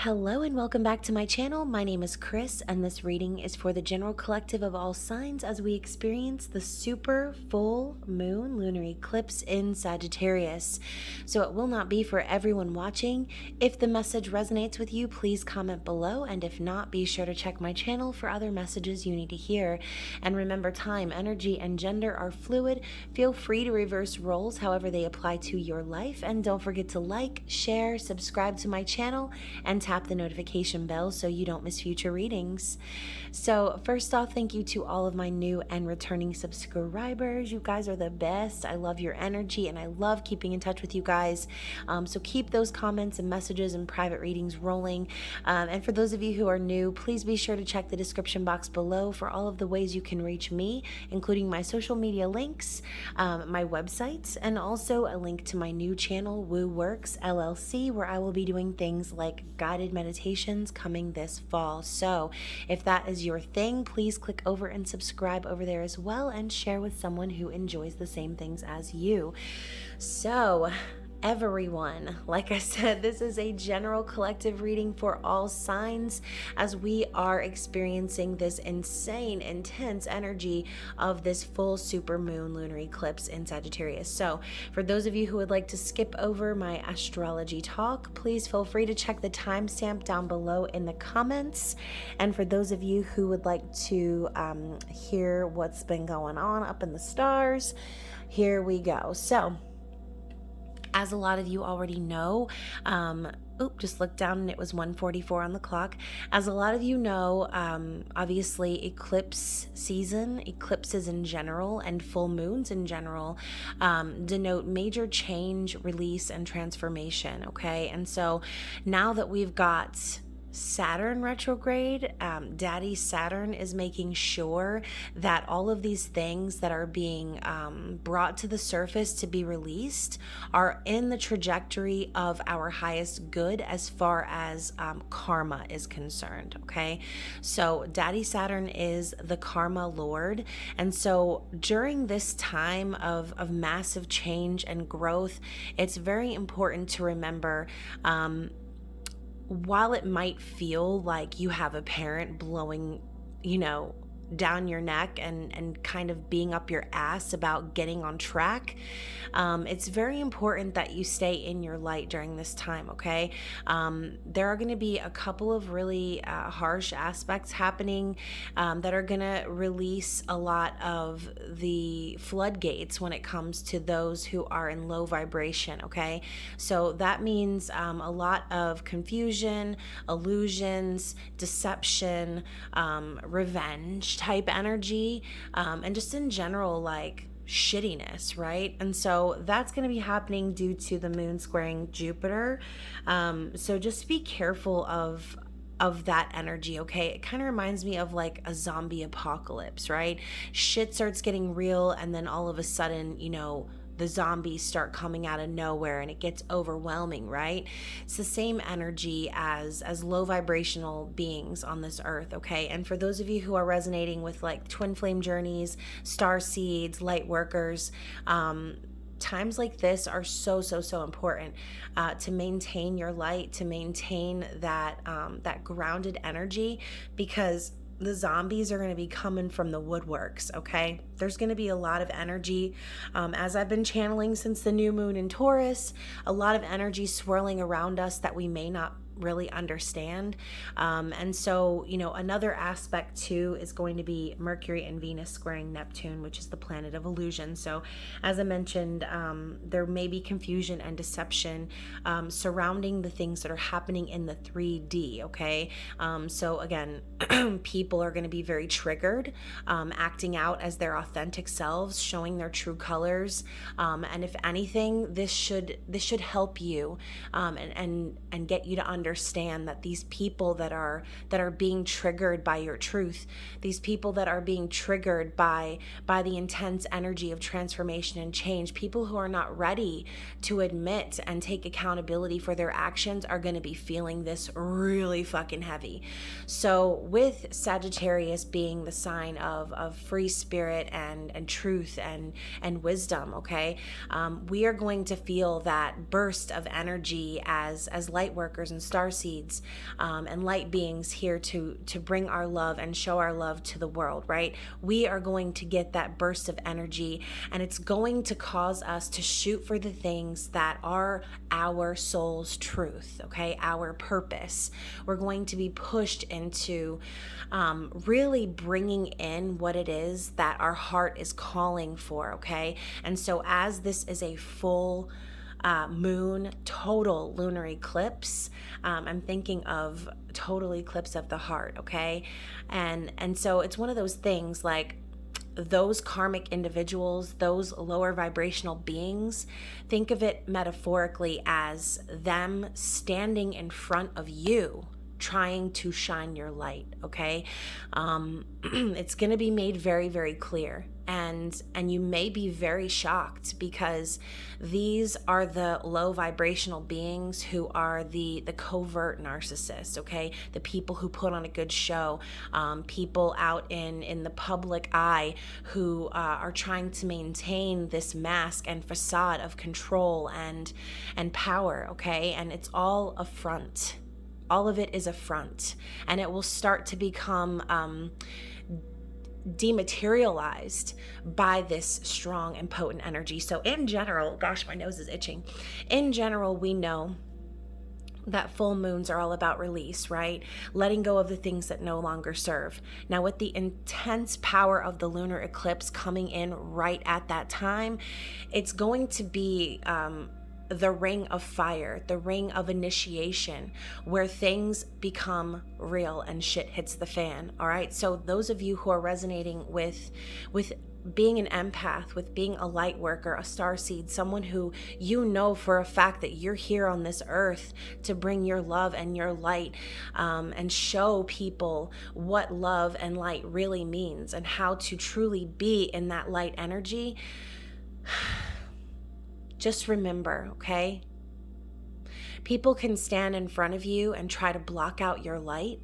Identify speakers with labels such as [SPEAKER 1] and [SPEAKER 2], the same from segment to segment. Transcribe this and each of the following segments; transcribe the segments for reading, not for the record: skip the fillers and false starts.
[SPEAKER 1] Hello and welcome back to my channel. My name is Chris and this reading is for the general collective of all signs as we experience the super full moon lunar eclipse in Sagittarius. So it will not be for everyone watching. If the message resonates with you, please comment below, and if not, be sure to check my channel for other messages you need to hear. And remember, time, energy, and gender are fluid. Feel free to reverse roles however they apply to your life, and don't forget to like, share, subscribe to my channel, and tap the notification bell so you don't miss future readings. So first off, thank you to all of my new and returning subscribers. You guys are the best. I love your energy and I love keeping in touch with you guys. So keep those comments and messages and private readings rolling. And for those of you who are new, please be sure to check the description box below for all of the ways you can reach me, including my social media links, my websites, and also a link to my new channel, Woo Works LLC, where I will be doing things like guided meditations coming this fall. So if that is your thing, please click over and subscribe over there as well, and share with someone who enjoys the same things as you. So everyone, like I said, this is a general collective reading for all signs as we are experiencing this insane, intense energy of this full super moon lunar eclipse in Sagittarius. So for those of you who would like to skip over my astrology talk, please feel free to check the timestamp down below in the comments. And for those of you who would like to hear what's been going on up in the stars, here we go. So as a lot of you already know, just looked down and it was 1:44 on the clock. As a lot of you know, obviously eclipse season, eclipses in general, and full moons in general denote major change, release, and transformation, okay? And so now that we've got Saturn retrograde, Daddy Saturn is making sure that all of these things that are being brought to the surface to be released are in the trajectory of our highest good as far as karma is concerned, okay? So Daddy Saturn is the karma lord, and so during this time of massive change and growth, it's very important to remember while it might feel like you have a parent blowing, down your neck and kind of being up your ass about getting on track, it's very important that you stay in your light during this time, okay? There are going to be a couple of really harsh aspects happening that are going to release a lot of the floodgates when it comes to those who are in low vibration, okay? So that means a lot of confusion, illusions, deception, revenge type energy, and just in general, like shittiness, right? And so that's going to be happening due to the moon squaring Jupiter. So just be careful of that energy, okay? It kind of reminds me of like a zombie apocalypse, right? Shit starts getting real, and then all of a sudden, the zombies start coming out of nowhere and it gets overwhelming, right? It's the same energy as low vibrational beings on this earth, okay? And for those of you who are resonating with like twin flame journeys, star seeds, light workers, times like this are so important to maintain your light, to maintain that grounded energy, because the zombies are going to be coming from the woodworks, okay? There's going to be a lot of energy, as I've been channeling since the new moon in Taurus, a lot of energy swirling around us that we may not really understand. And so, another aspect too is going to be Mercury and Venus squaring Neptune, which is the planet of illusion. So as I mentioned, there may be confusion and deception surrounding the things that are happening in the 3D, okay? So again, people are going to be very triggered, acting out as their authentic selves, showing their true colors. And if anything, this should help you and get you to understand that these people that are being triggered by your truth, these people that are being triggered by the intense energy of transformation and change, people who are not ready to admit and take accountability for their actions are going to be feeling this really fucking heavy. So with Sagittarius being the sign of free spirit and truth and wisdom, okay, we are going to feel that burst of energy as light workers and star seeds and light beings here to bring our love and show our love to the world, right? We are going to get that burst of energy, and it's going to cause us to shoot for the things that are our soul's truth, okay? Our purpose. We're going to be pushed into really bringing in what it is that our heart is calling for, okay? And so as this is a full moon total lunar eclipse, I'm thinking of total eclipse of the heart, okay? And so it's one of those things like those karmic individuals, those lower vibrational beings, think of it metaphorically as them standing in front of you, trying to shine your light, okay? It's going to be made very, very clear. And you may be very shocked because these are the low vibrational beings who are the covert narcissists, okay? The people who put on a good show, people out in the public eye who are trying to maintain this mask and facade of control and power, okay? And it's all a front. All of it is a front, and it will start to become dematerialized by this strong and potent energy. So in general, gosh, my nose is itching. In general, we know that full moons are all about release, right? Letting go of the things that no longer serve. Now, with the intense power of the lunar eclipse coming in right at that time, it's going to be the ring of fire, the ring of initiation, where things become real and shit hits the fan. All right. So those of you who are resonating with being an empath, with being a light worker, a starseed, someone who you know for a fact that you're here on this earth to bring your love and your light and show people what love and light really means and how to truly be in that light energy. Just remember, okay? People can stand in front of you and try to block out your light,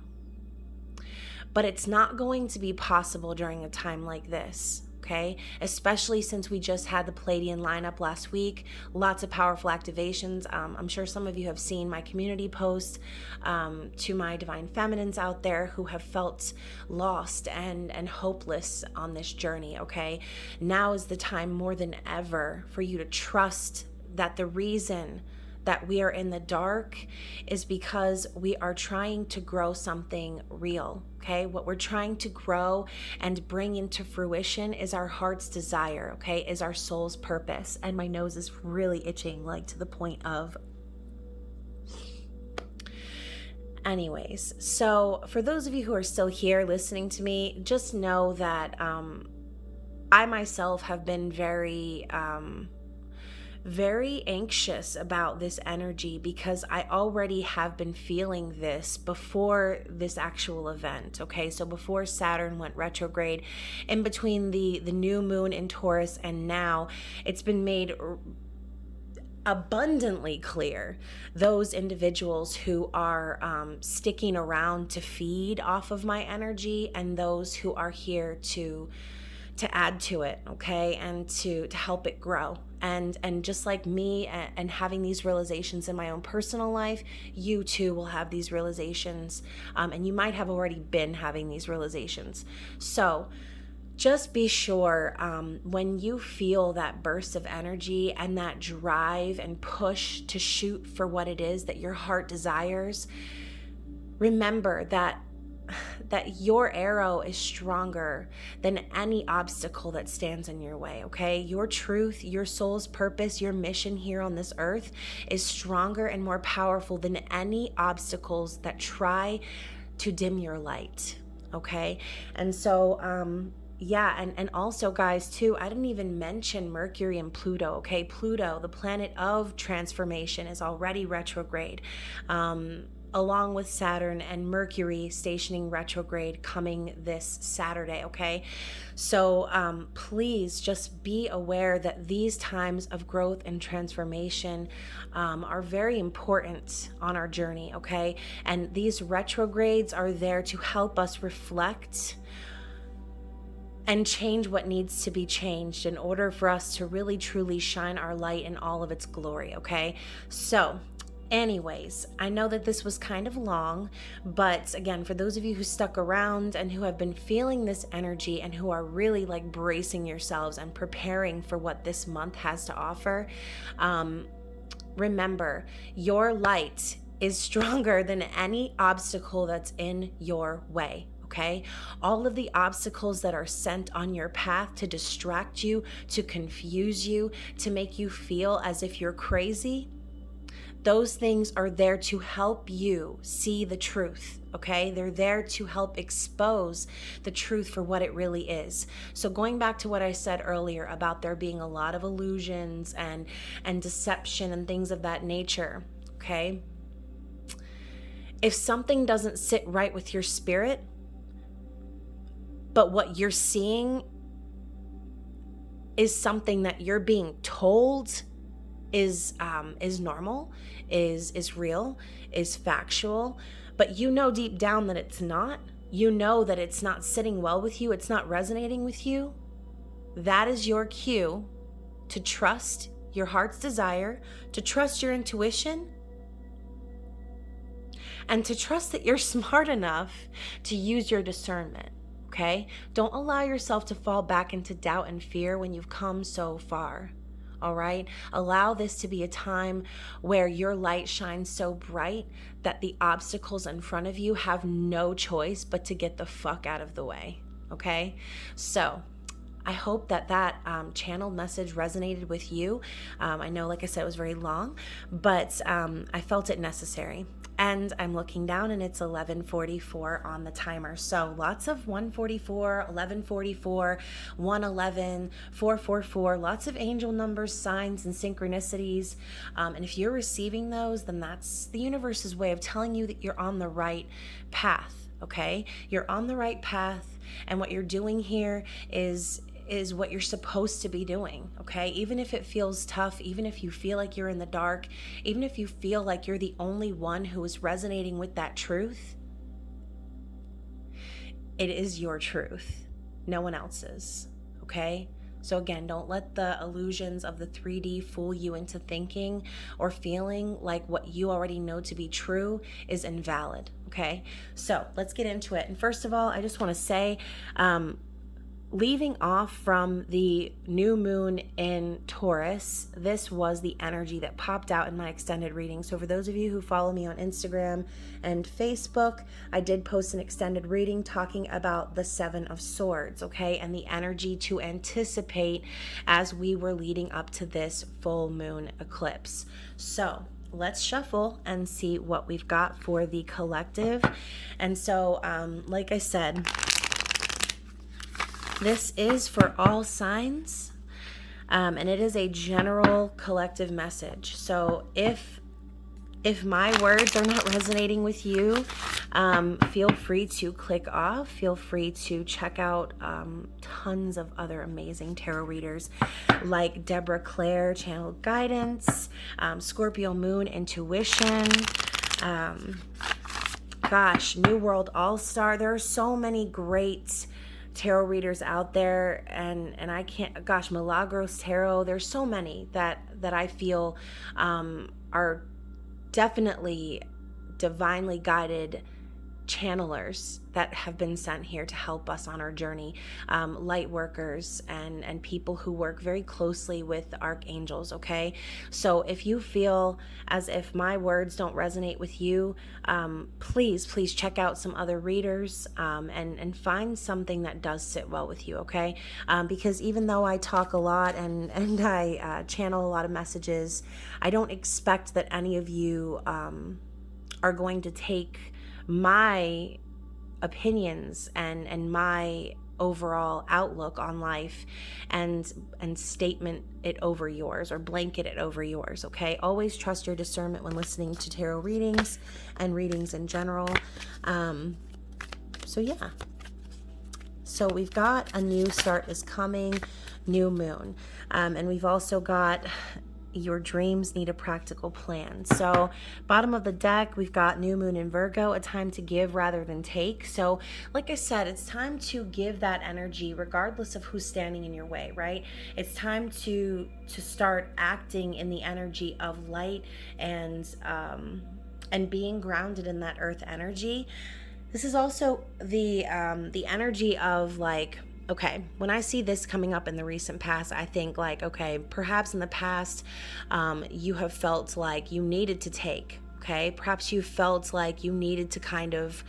[SPEAKER 1] but it's not going to be possible during a time like this, okay? Especially since we just had the Palladian lineup last week. Lots of powerful activations. I'm sure some of you have seen my community post to my divine feminines out there who have felt lost and hopeless on this journey, okay? Now is the time more than ever for you to trust that the reason that we are in the dark is because we are trying to grow something real, okay? What we're trying to grow and bring into fruition is our heart's desire, okay? Is our soul's purpose. And my nose is really itching, like to the point of... Anyways, so for those of you who are still here listening to me, just know that I myself have been very anxious about this energy because I already have been feeling this before this actual event, okay? So before Saturn went retrograde, in between the new moon in Taurus and now, it's been made abundantly clear those individuals who are sticking around to feed off of my energy and those who are here to add to it, okay, and to help it grow. And just like me and having these realizations in my own personal life, you too will have these realizations, and you might have already been having these realizations. So just be sure when you feel that burst of energy and that drive and push to shoot for what it is that your heart desires, remember that your arrow is stronger than any obstacle that stands in your way, okay? Your truth, your soul's purpose, your mission here on this earth is stronger and more powerful than any obstacles that try to dim your light, okay? And so, yeah, and also, guys, too, I didn't even mention Mercury and Pluto, okay? Pluto, the planet of transformation, is already retrograde. Along with Saturn and Mercury stationing retrograde coming this Saturday, okay? So please just be aware that these times of growth and transformation are very important on our journey, okay? And these retrogrades are there to help us reflect and change what needs to be changed in order for us to really truly shine our light in all of its glory, okay? So Anyways, I know that this was kind of long, but again, for those of you who stuck around and who have been feeling this energy and who are really like bracing yourselves and preparing for what this month has to offer, remember, your light is stronger than any obstacle that's in your way. Okay? All of the obstacles that are sent on your path to distract you, to confuse you, to make you feel as if you're crazy, those things are there to help you see the truth, okay? They're there to help expose the truth for what it really is. So going back to what I said earlier about there being a lot of illusions and deception and things of that nature, okay? If something doesn't sit right with your spirit, but what you're seeing is something that you're being told is normal, is real, is factual, but you know deep down that it's not. You know that it's not sitting well with you, it's not resonating with you. That is your cue to trust your heart's desire, to trust your intuition, and to trust that you're smart enough to use your discernment. Okay? Don't allow yourself to fall back into doubt and fear when you've come so far. All right? Allow this to be a time where your light shines so bright that the obstacles in front of you have no choice but to get the fuck out of the way. Okay? So I hope that channeled message resonated with you. I know, like I said, it was very long, but I felt it necessary. And I'm looking down and it's 11:44 on the timer. So lots of 144, 11:44, 111, 444, lots of angel numbers, signs, and synchronicities. And if you're receiving those, then that's the universe's way of telling you that you're on the right path, okay? You're on the right path, and what you're doing here is what you're supposed to be doing, okay? Even if it feels tough, even if you feel like you're in the dark, even if you feel like you're the only one who is resonating with that truth, it is your truth, no one else's, okay? So again, don't let the illusions of the 3D fool you into thinking or feeling like what you already know to be true is invalid, okay? So let's get into it. And first of all, I just want to say, leaving off from the new moon in Taurus, this was the energy that popped out in my extended reading. So for those of you who follow me on Instagram and Facebook, I did post an extended reading talking about the 7 of Swords, okay, and the energy to anticipate as we were leading up to this full moon eclipse. So let's shuffle and see what we've got for the collective. And so, like I said, this is for all signs, and it is a general collective message. So if my words are not resonating with you, feel free to click off. Feel free to check out tons of other amazing tarot readers like Deborah Clare, Channel Guidance, Scorpio Moon Intuition, New World All-Star. There are so many great tarot readers out there, and I can't, Milagros Tarot. There's so many that I feel are definitely divinely guided channelers that have been sent here to help us on our journey, light workers and people who work very closely with archangels, okay? So if you feel as if my words don't resonate with you, please check out some other readers and find something that does sit well with you, okay? Because even though I talk a lot and I channel a lot of messages, I don't expect that any of you are going to take my opinions and my overall outlook on life and statement it over yours or blanket it over yours, okay? Always trust your discernment when listening to tarot readings and readings in general. So yeah. So we've got a new start is coming, new moon. And we've also got, your dreams need a practical plan. So bottom of the deck, we've got new moon in Virgo, a time to give rather than take. So like I said, it's time to give that energy regardless of who's standing in your way, right? It's time to start acting in the energy of light and being grounded in that earth energy. This is also the energy of like, okay, when I see this coming up in the recent past, I think like, okay, perhaps in the past, you have felt like you needed to take, okay? Perhaps you felt like you needed to kind of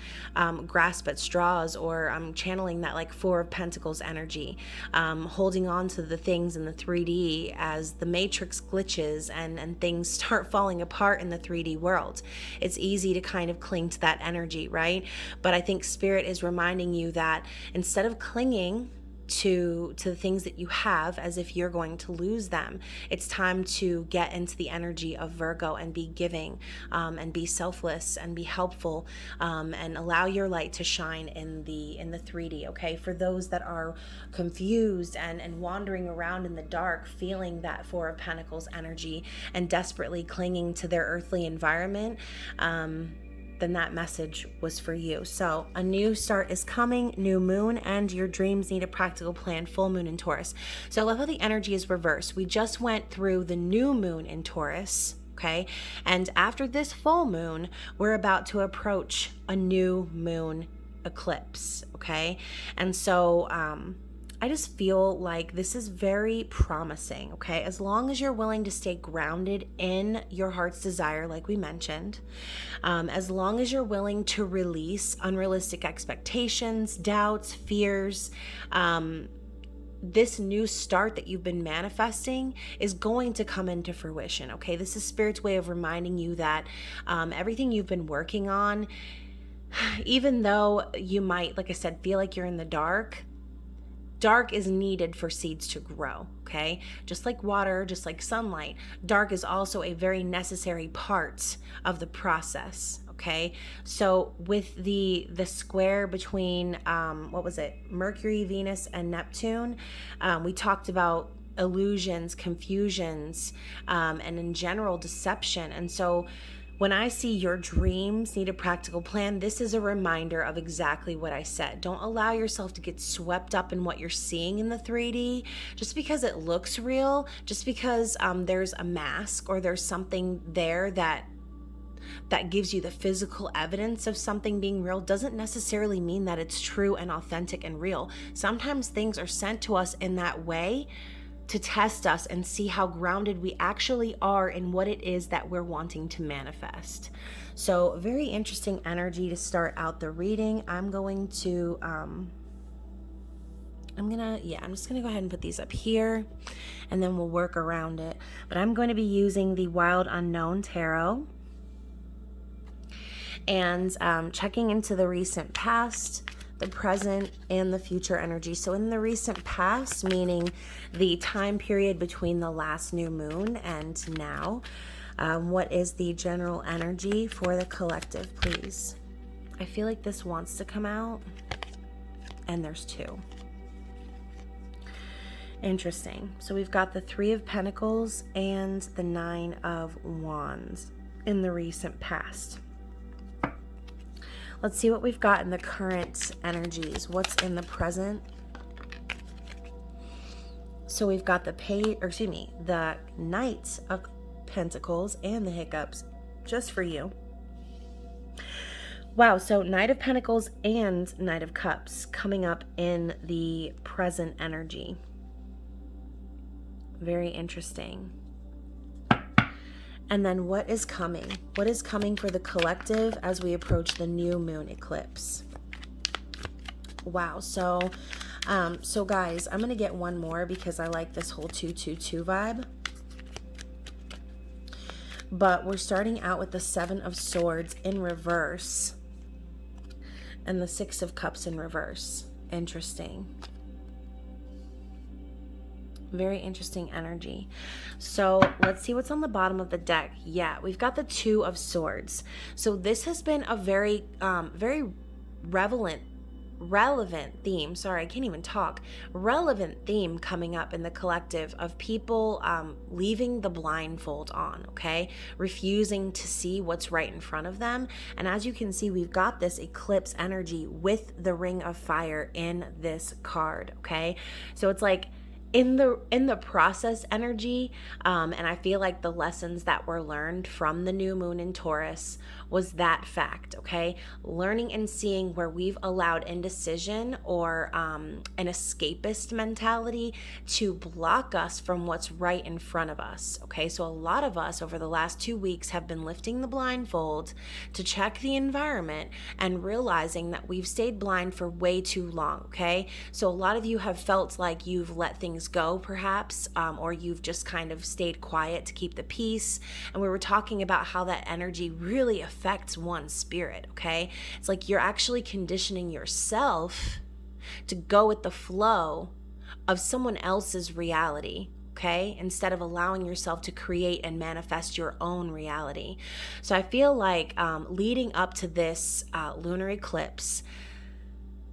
[SPEAKER 1] grasp at straws, or I'm channeling that like Four of Pentacles energy, holding on to the things in the 3D as the matrix glitches and things start falling apart in the 3D world. It's easy to kind of cling to that energy, right? But I think Spirit is reminding you that instead of clinging to the things that you have as if you're going to lose them, it's time to get into the energy of Virgo and be giving, and be selfless and be helpful, and allow your light to shine in the 3D. Okay, for those that are confused and wandering around in the dark, feeling that Four of Pentacles energy and desperately clinging to their earthly environment, then that message was for you. So a new start is coming, new moon, and your dreams need a practical plan, full moon in Taurus. So I love how the energy is reversed. We just went through the new moon in Taurus, okay? And after this full moon, we're about to approach a new moon eclipse, okay? And so I just feel like this is very promising, okay? As long as you're willing to stay grounded in your heart's desire, like we mentioned, as long as you're willing to release unrealistic expectations, doubts, fears, this new start that you've been manifesting is going to come into fruition, okay? This is Spirit's way of reminding you that everything you've been working on, even though you might, like I said, feel like you're in the dark is needed for seeds to grow, okay? Just like water, just like sunlight, dark is also a very necessary part of the process, okay? So with the square between, Mercury, Venus, and Neptune, we talked about illusions, confusions, and in general deception. And so when I see your dreams need a practical plan, this is a reminder of exactly what I said. Don't allow yourself to get swept up in what you're seeing in the 3D. Just because it looks real, just because there's a mask or there's something there that gives you the physical evidence of something being real, doesn't necessarily mean that it's true and authentic and real. Sometimes things are sent to us in that way to test us and see how grounded we actually are in what it is that we're wanting to manifest. So very interesting energy to start out the reading. I'm just gonna go ahead and put these up here and then we'll work around it. But I'm going to be using the Wild Unknown Tarot and checking into the recent past, the present, and the future energy. So in the recent past, meaning the time period between the last new moon and now, what is the general energy for the collective, please? I feel like this wants to come out, and there's two. Interesting. So we've got the Three of Pentacles and the Nine of Wands in the recent past. Let's see what we've got in the current energies. What's in the present? So we've got the Knight of Pentacles and the Hiccups just for you. Wow, so Knight of Pentacles and Knight of Cups coming up in the present energy. Very interesting. And then what is coming? What is coming for the collective as we approach the new moon eclipse? Wow. So guys, I'm going to get one more because I like this whole 222 vibe. But we're starting out with the Seven of Swords in reverse and the Six of Cups in reverse. Interesting. Very interesting energy. So let's see what's on the bottom of the deck. Yeah, we've got the Two of Swords. So this has been a very, very relevant relevant theme, sorry, I can't even talk, relevant theme coming up in the collective of people leaving the blindfold on, okay? Refusing to see what's right in front of them. And as you can see, we've got this eclipse energy with the Ring of Fire in this card, okay? So it's like in the process energy, and I feel like the lessons that were learned from the new moon in Taurus was that fact, okay? Learning and seeing where we've allowed indecision or an escapist mentality to block us from what's right in front of us, okay? So a lot of us over the last 2 weeks have been lifting the blindfold to check the environment and realizing that we've stayed blind for way too long, okay? So a lot of you have felt like you've let things go perhaps, or you've just kind of stayed quiet to keep the peace. And we were talking about how that energy really affects one's spirit, okay? It's like you're actually conditioning yourself to go with the flow of someone else's reality, okay? Instead of allowing yourself to create and manifest your own reality. So I feel like leading up to this lunar eclipse,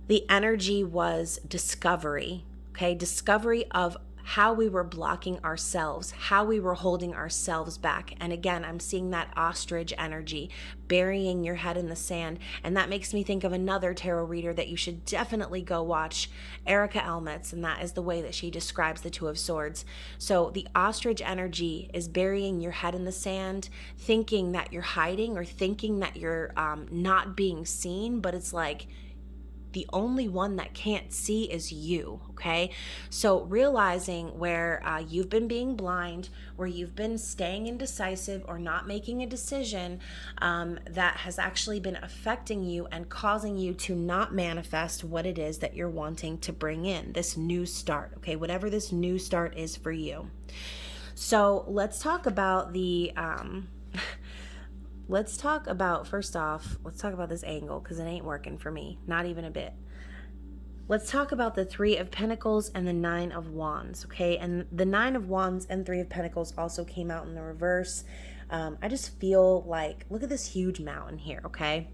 [SPEAKER 1] the energy was discovery, okay? Discovery of how we were blocking ourselves, how we were holding ourselves back. And again, I'm seeing that ostrich energy, burying your head in the sand. And that makes me think of another tarot reader that you should definitely go watch, Erica Elmitz, and that is the way that she describes the Two of Swords. So the ostrich energy is burying your head in the sand, thinking that you're hiding or thinking that you're not being seen, but it's like, the only one that can't see is you, okay? So realizing where you've been being blind, where you've been staying indecisive or not making a decision that has actually been affecting you and causing you to not manifest what it is that you're wanting to bring in, this new start, okay? Whatever this new start is for you. So let's talk about the... first off, let's talk about this angle because it ain't working for me, not even a bit. Let's talk about the Three of Pentacles and the Nine of Wands, okay? And the Nine of Wands and Three of Pentacles also came out in the reverse. I just feel like, look at this huge mountain here, okay?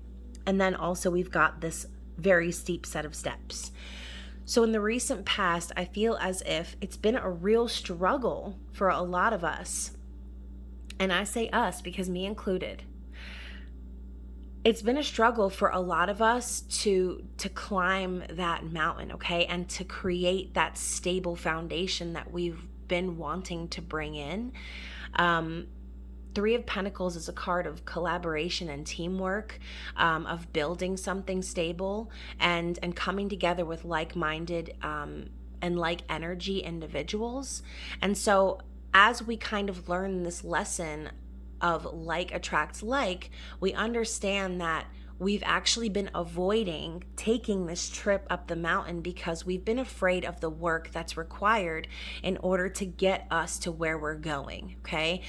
[SPEAKER 1] And then also we've got this very steep set of steps. So in the recent past, I feel as if it's been a real struggle for a lot of us. And I say us because me included. It's been a struggle for a lot of us to climb that mountain, okay? And to create that stable foundation that we've been wanting to bring in. Three of Pentacles is a card of collaboration and teamwork, of building something stable and coming together with like-minded and like energy individuals. And so as we kind of learn this lesson of like attracts like, we understand that we've actually been avoiding taking this trip up the mountain because we've been afraid of the work that's required in order to get us to where we're going, okay?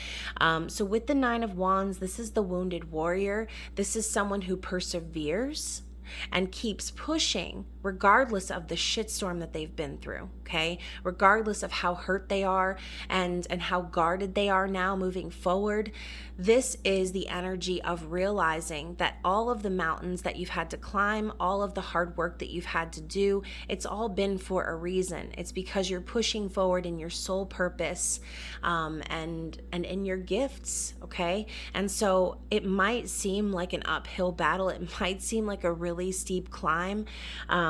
[SPEAKER 1] So with the Nine of Wands, this is the wounded warrior. This is someone who perseveres and keeps pushing regardless of the shitstorm that they've been through, okay? Regardless of how hurt they are and how guarded they are now moving forward. This is the energy of realizing that all of the mountains that you've had to climb, all of the hard work that you've had to do, it's all been for a reason. It's because you're pushing forward in your soul purpose and in your gifts, okay? And so it might seem like an uphill battle. It might seem like a really steep climb,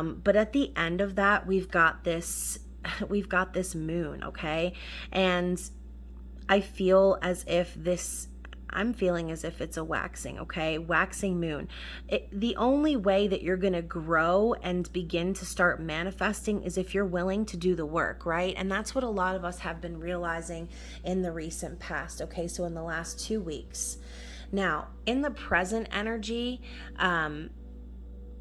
[SPEAKER 1] but at the end of that, we've got this moon, okay? And I feel as if I'm feeling as if it's a waxing, okay? Waxing moon. The only way that you're going to grow and begin to start manifesting is if you're willing to do the work, right? And that's what a lot of us have been realizing in the recent past, okay? So in the last 2 weeks. Now, in the present energy,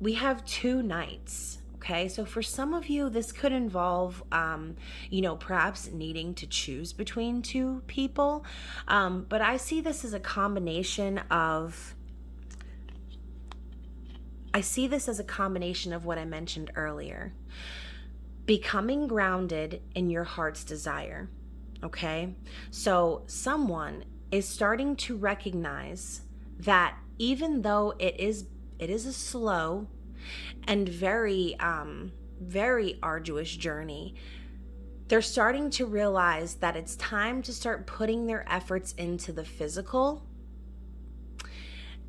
[SPEAKER 1] we have 2 nights. Okay, so for some of you, this could involve, perhaps needing to choose between 2 people. But I see this as a combination of what I mentioned earlier. Becoming grounded in your heart's desire. Okay, so someone is starting to recognize that even though it is a slow and very, very arduous journey, they're starting to realize that it's time to start putting their efforts into the physical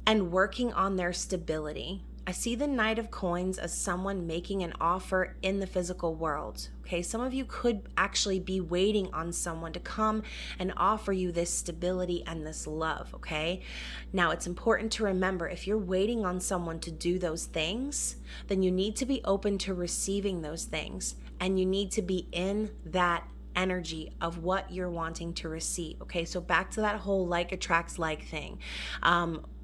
[SPEAKER 1] and working on their stability. I see the Knight of Coins as someone making an offer in the physical world. Okay, some of you could actually be waiting on someone to come and offer you this stability and this love, okay? Now, it's important to remember, if you're waiting on someone to do those things, then you need to be open to receiving those things, and you need to be in that energy of what you're wanting to receive. Okay, so back to that whole like attracts like thing.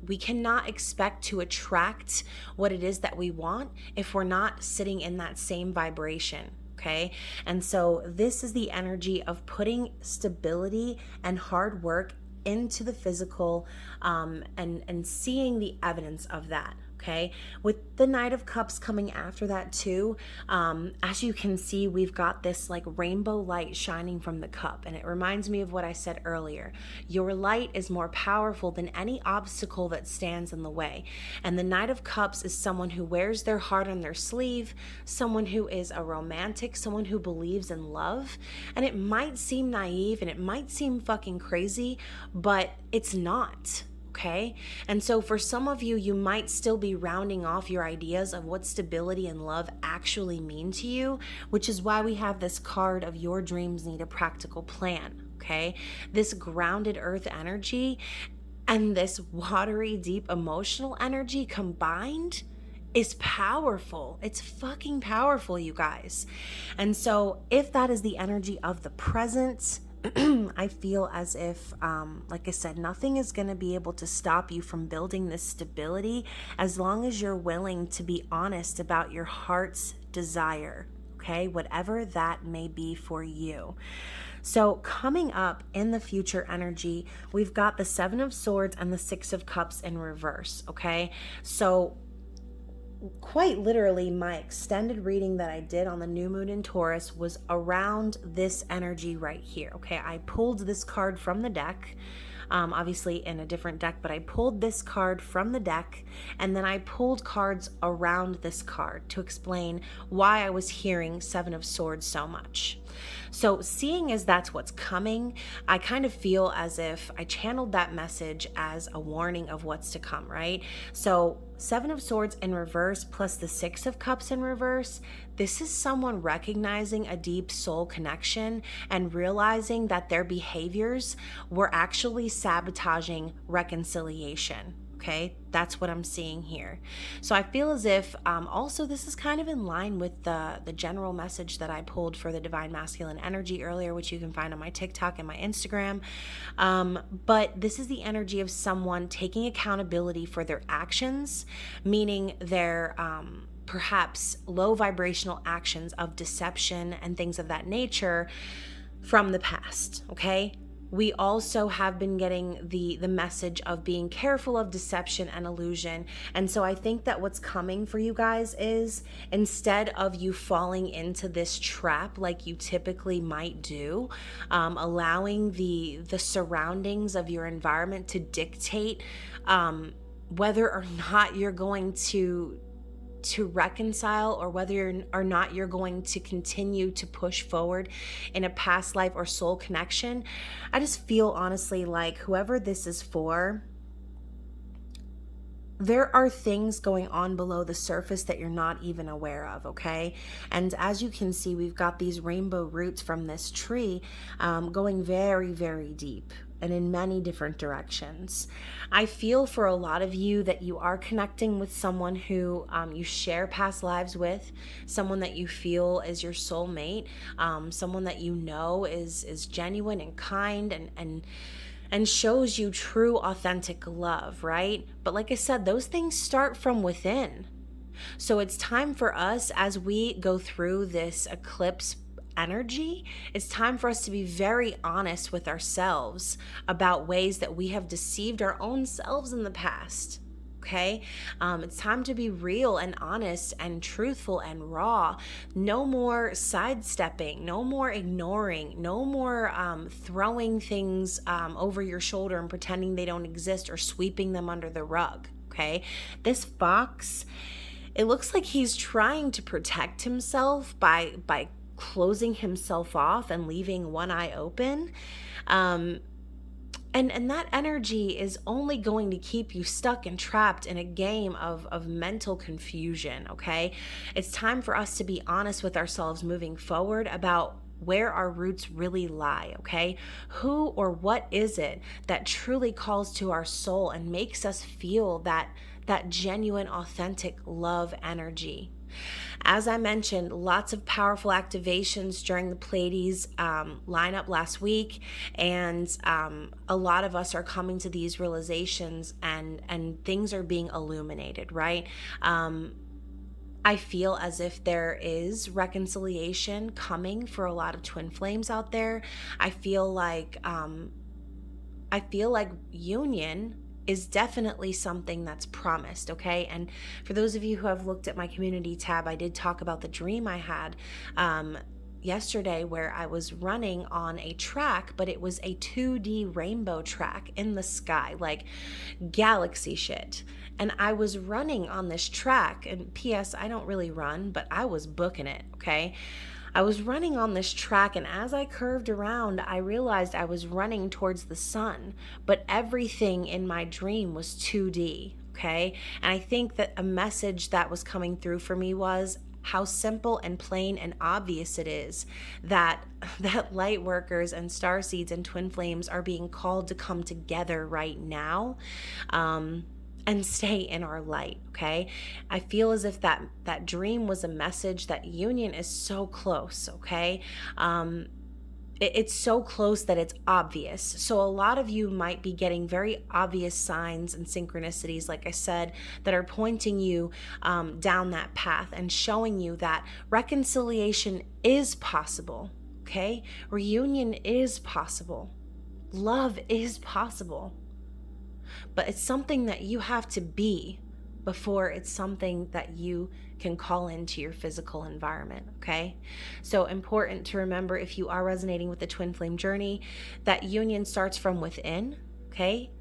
[SPEAKER 1] We cannot expect to attract what it is that we want if we're not sitting in that same vibration. Okay, and so this is the energy of putting stability and hard work into the physical, and seeing the evidence of that. Okay, with the Knight of Cups coming after that too, as you can see, we've got this like rainbow light shining from the cup, and it reminds me of what I said earlier. Your light is more powerful than any obstacle that stands in the way. And the Knight of Cups is someone who wears their heart on their sleeve, someone who is a romantic, someone who believes in love. And it might seem naive and it might seem fucking crazy, but it's not. Okay, and so for some of you, you might still be rounding off your ideas of what stability and love actually mean to you, which is why we have this card of your dreams need a practical plan. Okay, this grounded earth energy and this watery, deep emotional energy combined is powerful. It's fucking powerful, you guys. And so if that is the energy of the present, I feel as if, like I said, nothing is going to be able to stop you from building this stability as long as you're willing to be honest about your heart's desire, okay? Whatever that may be for you. So coming up in the future energy, we've got the Seven of Swords and the Six of Cups in reverse, okay? So quite literally, my extended reading that I did on the new moon in Taurus was around this energy right here. Okay, I pulled this card from the deck, obviously in a different deck, but I pulled this card from the deck, and then I pulled cards around this card to explain why I was hearing Seven of Swords so much. So seeing as that's what's coming, I kind of feel as if I channeled that message as a warning of what's to come, right? So Seven of Swords in reverse plus the Six of Cups in reverse, this is someone recognizing a deep soul connection and realizing that their behaviors were actually sabotaging reconciliation. Okay, that's what I'm seeing here. So I feel as if also this is kind of in line with the general message that I pulled for the Divine Masculine Energy earlier, which you can find on my TikTok and my Instagram. But this is the energy of someone taking accountability for their actions, meaning their perhaps low vibrational actions of deception and things of that nature from the past, okay? We also have been getting the message of being careful of deception and illusion. And so I think that what's coming for you guys is, instead of you falling into this trap like you typically might do, allowing the surroundings of your environment to dictate whether or not you're going to reconcile, or whether or not you're going to continue to push forward in a past life or soul connection. I just feel honestly like whoever this is for, there are things going on below the surface that you're not even aware of, okay? And as you can see, we've got these rainbow roots from this tree going very, very deep and in many different directions. I feel for a lot of you that you are connecting with someone who you share past lives with, someone that you feel is your soulmate, someone that you know is genuine and kind and shows you true, authentic love, right? But like I said, those things start from within. So it's time for us, as we go through this eclipse energy, it's time for us to be very honest with ourselves about ways that we have deceived our own selves in the past. Okay, it's time to be real and honest and truthful and raw. No more sidestepping, no more ignoring, no more throwing things over your shoulder and pretending they don't exist or sweeping them under the rug. Okay, this fox it looks like he's trying to protect himself by closing himself off and leaving one eye open. And that energy is only going to keep you stuck and trapped in a game of mental confusion, okay? It's time for us to be honest with ourselves moving forward about where our roots really lie, okay? Who or what is it that truly calls to our soul and makes us feel that genuine, authentic love energy? As I mentioned, lots of powerful activations during the Pleiades lineup last week, and a lot of us are coming to these realizations, and things are being illuminated, right? I feel as if there is reconciliation coming for a lot of twin flames out there. I feel like union is definitely something that's promised, okay? And for those of you who have looked at my community tab, I did talk about the dream I had yesterday where I was running on a track, but it was a 2D rainbow track in the sky, like galaxy shit. And I was running on this track, and P.S., I don't really run, but I was booking it, okay? I was running on this track, and as I curved around, I realized I was running towards the sun, but everything in my dream was 2D, okay? And I think that a message that was coming through for me was how simple and plain and obvious it is that light workers and starseeds and twin flames are being called to come together right now. And stay in our light, okay? I feel as if that dream was a message that union is so close, okay? It's so close that it's obvious. So a lot of you might be getting very obvious signs and synchronicities, like I said, that are pointing you down that path and showing you that reconciliation is possible, okay? Reunion is possible. Love is possible. But it's something that you have to be before it's something that you can call into your physical environment, okay? So important to remember, if you are resonating with the twin flame journey, that union starts from within, okay?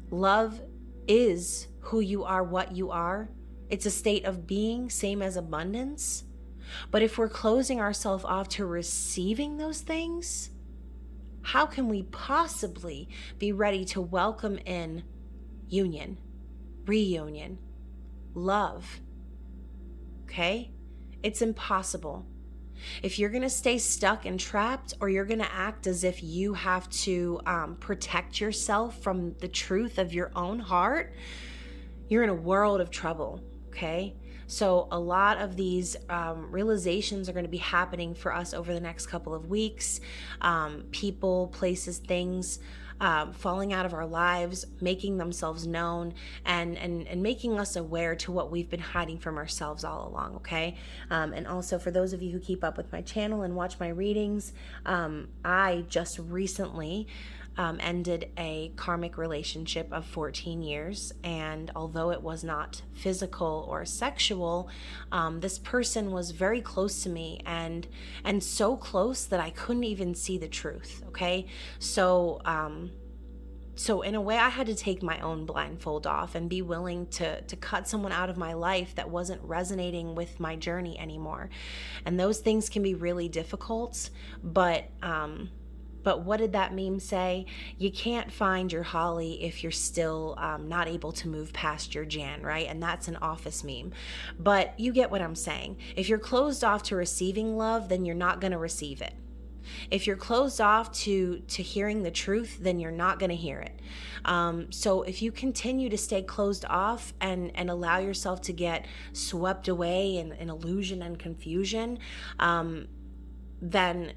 [SPEAKER 1] Love is who you are, what you are. It's a state of being, same as abundance. But if we're closing ourselves off to receiving those things, how can we possibly be ready to welcome in union, reunion, love? Okay? It's impossible. If you're going to stay stuck and trapped, or you're going to act as if you have to protect yourself from the truth of your own heart, you're in a world of trouble, okay? So a lot of these realizations are going to be happening for us over the next couple of weeks. People, places, things falling out of our lives, making themselves known, and making us aware to what we've been hiding from ourselves all along, okay? And also, for those of you who keep up with my channel and watch my readings, I just recently ended a karmic relationship of 14 years. And although it was not physical or sexual, this person was very close to me, and so close that I couldn't even see the truth, okay? So in a way, I had to take my own blindfold off and be willing to cut someone out of my life that wasn't resonating with my journey anymore. And those things can be really difficult, but what did that meme say? You can't find your holly if you're still not able to move past your Jan, right? And that's an office meme. But you get what I'm saying. If you're closed off to receiving love, then you're not going to receive it. If you're closed off to hearing the truth, then you're not going to hear it. So if you continue to stay closed off and allow yourself to get swept away in illusion and confusion, then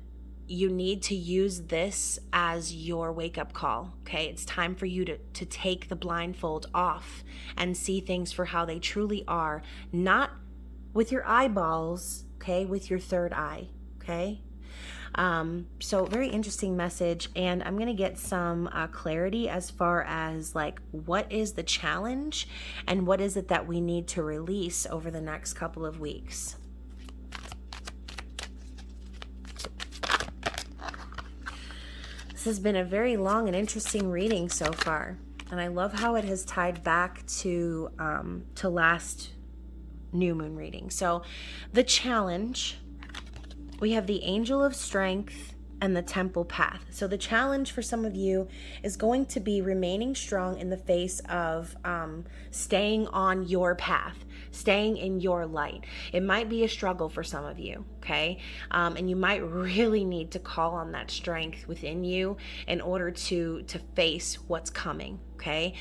[SPEAKER 1] you need to use this as your wake-up call, okay? It's time for you to take the blindfold off and see things for how they truly are, not with your eyeballs, okay, with your third eye, okay? So very interesting message, and I'm going to get some clarity as far as like what is the challenge and what is it that we need to release over the next couple of weeks. This has been a very long and interesting reading so far, and I love how it has tied back to last new moon reading. So the challenge, we have the Angel of Strength and the Temple Path. So the challenge for some of you is going to be remaining strong in the face of staying on your path, staying in your light. It might be a struggle for some of you, okay? And you might really need to call on that strength within you in order to face what's coming, okay?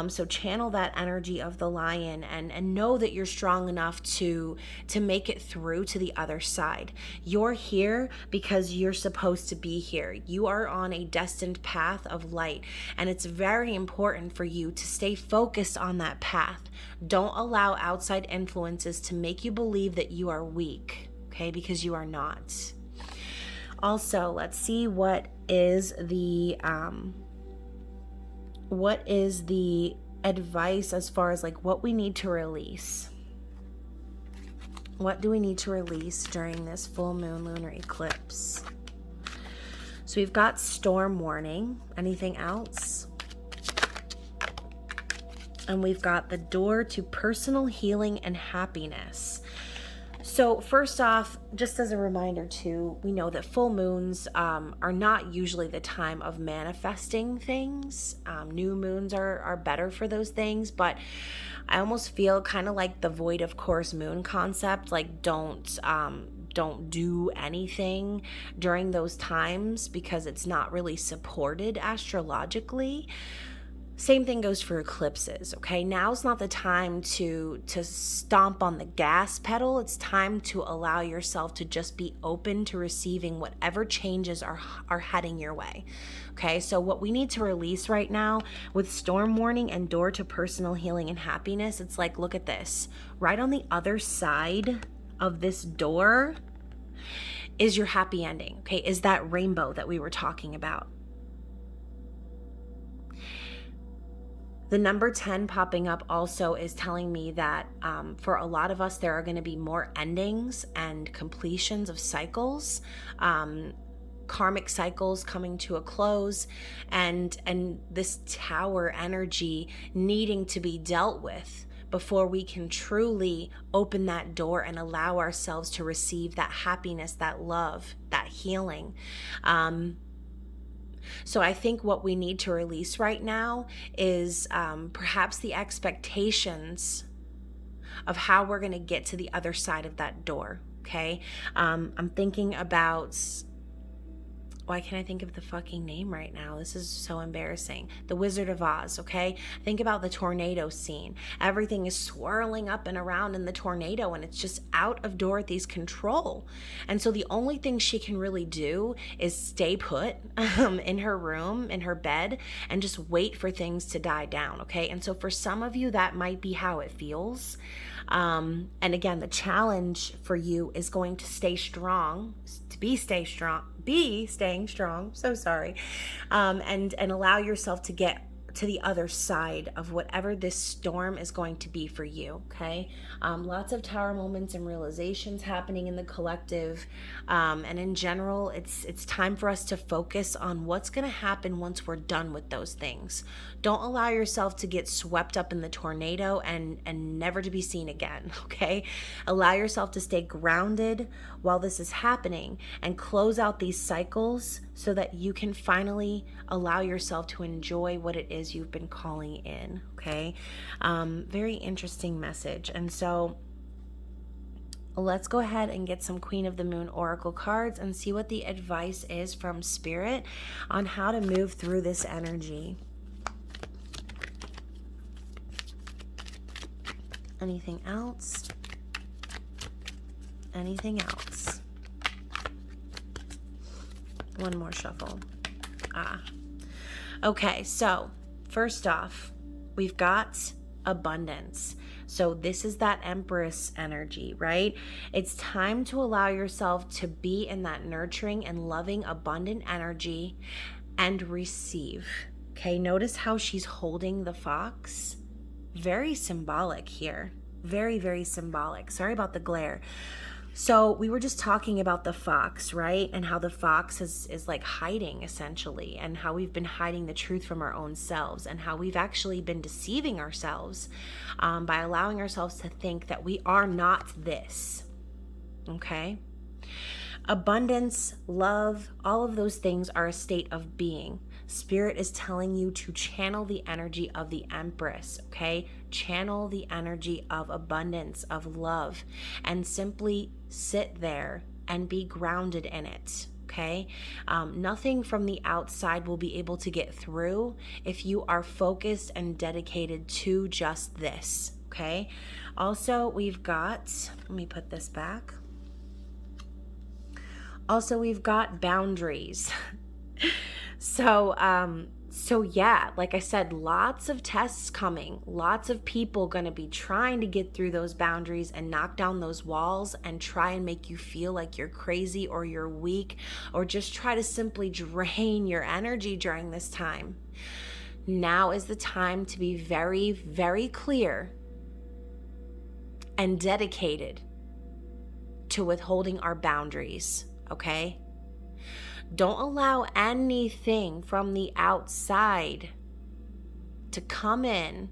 [SPEAKER 1] So channel that energy of the lion and know that you're strong enough to make it through to the other side. You're here because you're supposed to be here. You are on a destined path of light, and it's very important for you to stay focused on that path. Don't allow outside influences to make you believe that you are weak, okay? Because you are not. Also, let's see what is the advice as far as like what we need to release. What do we need to release during this full moon lunar eclipse? So we've got storm warning. Anything else? And we've got the door to personal healing and happiness. So first off, just as a reminder too, we know that full moons are not usually the time of manifesting things. New moons are better for those things, but I almost feel kind of like the void of course moon concept, like don't do anything during those times because it's not really supported astrologically. Same thing goes for eclipses, okay? Now's not the time to stomp on the gas pedal. It's time to allow yourself to just be open to receiving whatever changes are heading your way, okay? So what we need to release right now with storm warning and door to personal healing and happiness, it's like, look at this. Right on the other side of this door is your happy ending, okay? Is that rainbow that we were talking about. The number 10 popping up also is telling me that for a lot of us, there are going to be more endings and completions of cycles, karmic cycles coming to a close, and this tower energy needing to be dealt with before we can truly open that door and allow ourselves to receive that happiness, that love, that healing. So I think what we need to release right now is perhaps the expectations of how we're going to get to the other side of that door, okay? I'm thinking about, why can't I think of the fucking name right now? This is so embarrassing. The Wizard of Oz, okay? Think about the tornado scene. Everything is swirling up and around in the tornado, and it's just out of Dorothy's control. And so the only thing she can really do is stay put in her room, in her bed, and just wait for things to die down, okay? And so for some of you, that might be how it feels. And again, the challenge for you is going to stay strong, be staying strong, so sorry, and allow yourself to get to the other side of whatever this storm is going to be for you, okay? Lots of tower moments and realizations happening in the collective, and in general, it's time for us to focus on what's going to happen once we're done with those things. Don't allow yourself to get swept up in the tornado and never to be seen again, okay? Allow yourself to stay grounded while this is happening and close out these cycles so that you can finally allow yourself to enjoy what it is you've been calling in, okay? Very interesting message. And so let's go ahead and get some Queen of the Moon Oracle cards and see what the advice is from Spirit on how to move through this energy. Anything else? Anything else? One more shuffle. Okay, so first off, we've got abundance. So this is that Empress energy, right? It's time to allow yourself to be in that nurturing and loving, abundant energy and receive. Okay, notice how she's holding the fox. Very symbolic here. Very, very symbolic. Sorry about the glare. So we were just talking about the fox, right? And how the fox is like hiding essentially, and how we've been hiding the truth from our own selves, and how we've actually been deceiving ourselves by allowing ourselves to think that we are not this. Okay? Abundance, love, all of those things are a state of being. Spirit is telling you to channel the energy of the Empress, okay? Channel the energy of abundance, of love, and simply sit there and be grounded in it, okay? Nothing from the outside will be able to get through if you are focused and dedicated to just this, okay? Also, we've got, let me put this back. Also, we've got boundaries. So yeah, like I said, lots of tests coming, lots of people going to be trying to get through those boundaries and knock down those walls and try and make you feel like you're crazy or you're weak, or just try to simply drain your energy during this time. Now is the time to be very, very clear and dedicated to withholding our boundaries, okay? Don't allow anything from the outside to come in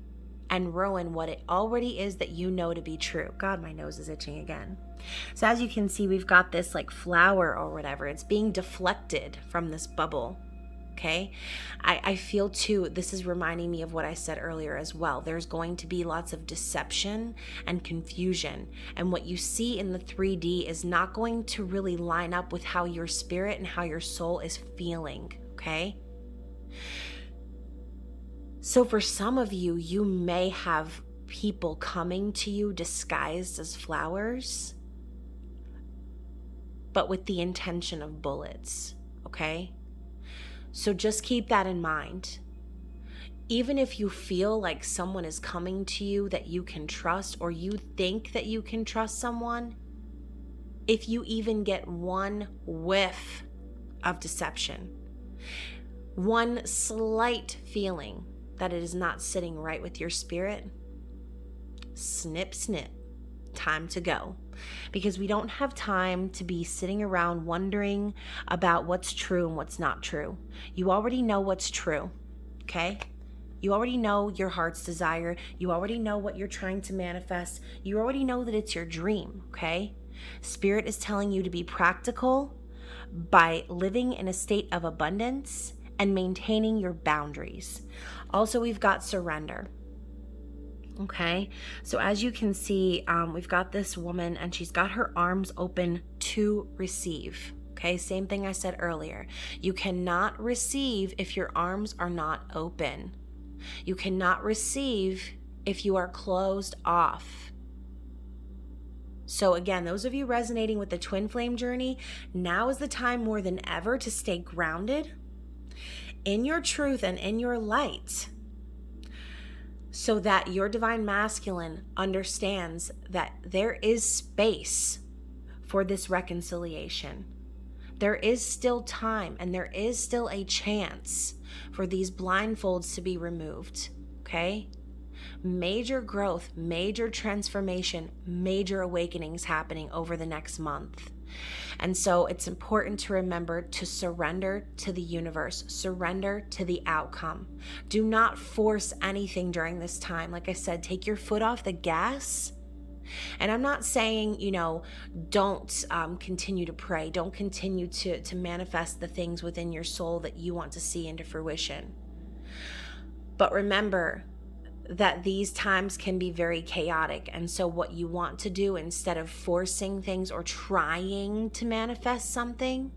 [SPEAKER 1] and ruin what it already is that you know to be true. God, my nose is itching again. So as you can see, we've got this like flower or whatever. It's being deflected from this bubble. Okay, I feel too, this is reminding me of what I said earlier as well. There's going to be lots of deception and confusion. And what you see in the 3D is not going to really line up with how your spirit and how your soul is feeling. Okay. So for some of you, you may have people coming to you disguised as flowers, but with the intention of bullets. Okay. So just keep that in mind. Even if you feel like someone is coming to you that you can trust, or you think that you can trust someone, if you even get one whiff of deception, one slight feeling that it is not sitting right with your spirit, snip, snip, time to go. Because we don't have time to be sitting around wondering about what's true and what's not true. You already know what's true, okay? You already know your heart's desire. You already know what you're trying to manifest. You already know that it's your dream, okay? Spirit is telling you to be practical by living in a state of abundance and maintaining your boundaries. Also, we've got surrender. Okay, so as you can see, we've got this woman and she's got her arms open to receive. Okay, same thing I said earlier. You cannot receive if your arms are not open. You cannot receive if you are closed off. So again, those of you resonating with the twin flame journey, now is the time more than ever to stay grounded in your truth and in your light, so that your divine masculine understands that there is space for this reconciliation. There is still time and there is still a chance for these blindfolds to be removed, okay? Major growth, major transformation, major awakenings happening over the next month. And so it's important to remember to surrender to the universe, surrender to the outcome. Do not force anything during this time. Like I said, take your foot off the gas. And I'm not saying, don't continue to pray. Don't continue to manifest the things within your soul that you want to see into fruition. But remember that these times can be very chaotic. And so what you want to do, instead of forcing things or trying to manifest something,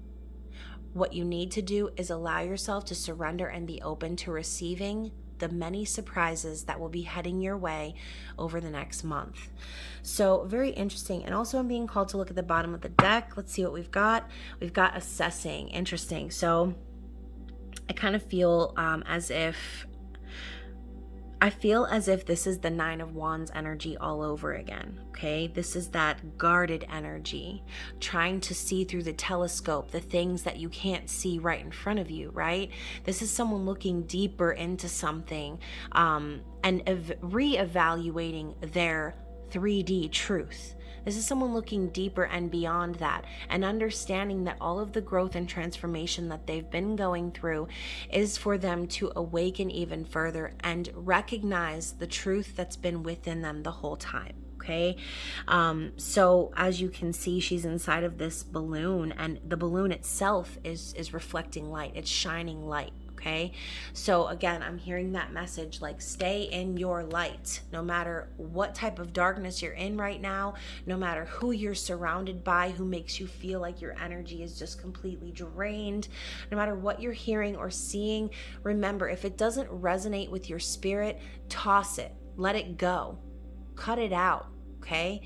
[SPEAKER 1] what you need to do is allow yourself to surrender and be open to receiving the many surprises that will be heading your way over the next month. So very interesting. And also I'm being called to look at the bottom of the deck. Let's see what we've got. We've got assessing. Interesting. So I kind of feel I feel as if this is the 9 of Wands energy all over again, okay? This is that guarded energy, trying to see through the telescope, the things that you can't see right in front of you, right? This is someone looking deeper into something and reevaluating their 3D truth. This is someone looking deeper and beyond that, and understanding that all of the growth and transformation that they've been going through is for them to awaken even further and recognize the truth that's been within them the whole time. Okay, so as you can see, she's inside of this balloon, and the balloon itself is reflecting light. It's shining light. Okay, so again, I'm hearing that message, like, stay in your light, no matter what type of darkness you're in right now, no matter who you're surrounded by, who makes you feel like your energy is just completely drained, no matter what you're hearing or seeing. Remember, if it doesn't resonate with your spirit, toss it, let it go, cut it out. Okay,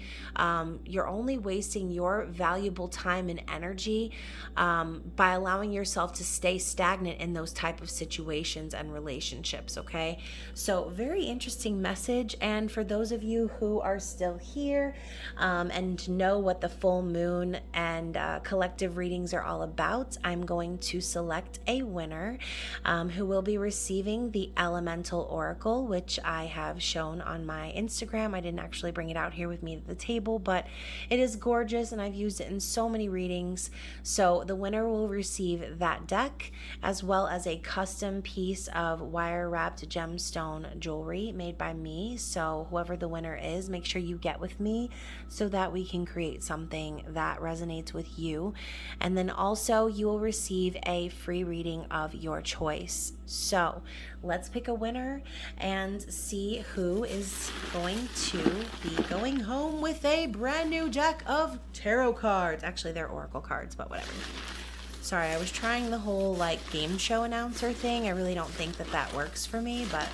[SPEAKER 1] you're only wasting your valuable time and energy by allowing yourself to stay stagnant in those type of situations and relationships. Okay, so very interesting message. And for those of you who are still here and know what the full moon and collective readings are all about, I'm going to select a winner who will be receiving the Elemental Oracle, which I have shown on my Instagram. I didn't actually bring it out here with me at the table, but it is gorgeous and I've used it in so many readings. So the winner will receive that deck, as well as a custom piece of wire wrapped gemstone jewelry made by me. So whoever the winner is, make sure you get with me so that we can create something that resonates with you. And then also you will receive a free reading of your choice. So let's pick a winner and see who is going to be going home with a brand new deck of tarot cards. Actually, they're oracle cards, but whatever. Sorry, I was trying the whole like game show announcer thing. I really don't think that that works for me, but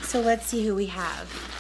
[SPEAKER 1] so let's see who we have.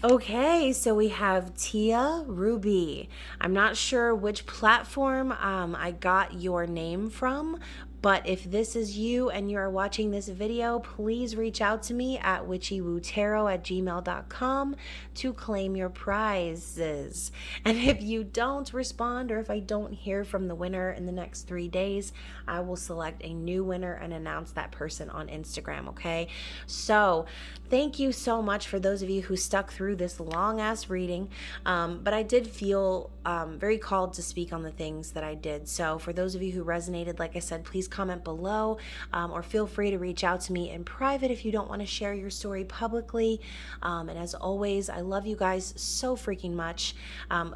[SPEAKER 1] Okay, so we have Tia Ruby. I'm not sure which platform I got your name from, but if this is you and you're watching this video, please reach out to me at WitchyWooTarot@gmail.com to claim your prizes. And if you don't respond, or if I don't hear from the winner in the next 3 days, I will select a new winner and announce that person on Instagram, okay? So thank you so much for those of you who stuck through this long ass reading, but I did feel very called to speak on the things that I did. So for those of you who resonated, like I said, please comment below, or feel free to reach out to me in private if you don't want to share your story publicly. And as always, I love you guys so freaking much.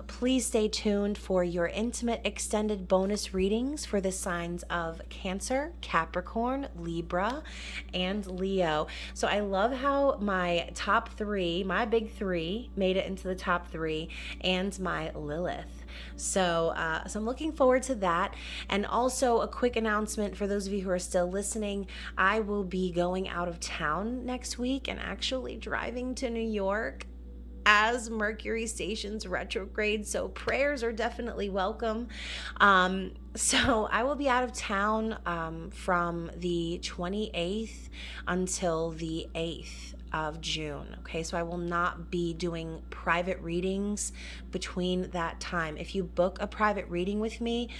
[SPEAKER 1] Please stay tuned for your intimate extended bonus readings for the signs of Cancer, Capricorn, Libra, and Leo. So I love how my top three, my big three, made it into the top three, and my Lilith. So I'm looking forward to that. And also a quick announcement for those of you who are still listening, I will be going out of town next week and actually driving to New York as Mercury stations retrograde, so prayers are definitely welcome. So I will be out of town from the 28th until the 8th of June. Okay, so I will not be doing private readings between that time. If you book a private reading with me,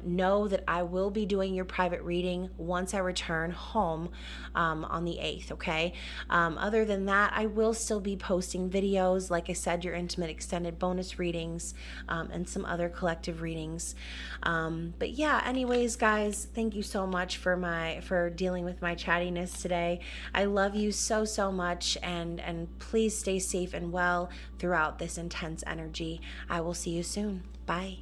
[SPEAKER 1] know that I will be doing your private reading once I return home on the 8th, okay? Other than that, I will still be posting videos, like I said, your intimate extended bonus readings, and some other collective readings. But yeah, anyways, guys, thank you so much for dealing with my chattiness today. I love you so much, and please stay safe and well throughout this intense energy. I will see you soon. Bye.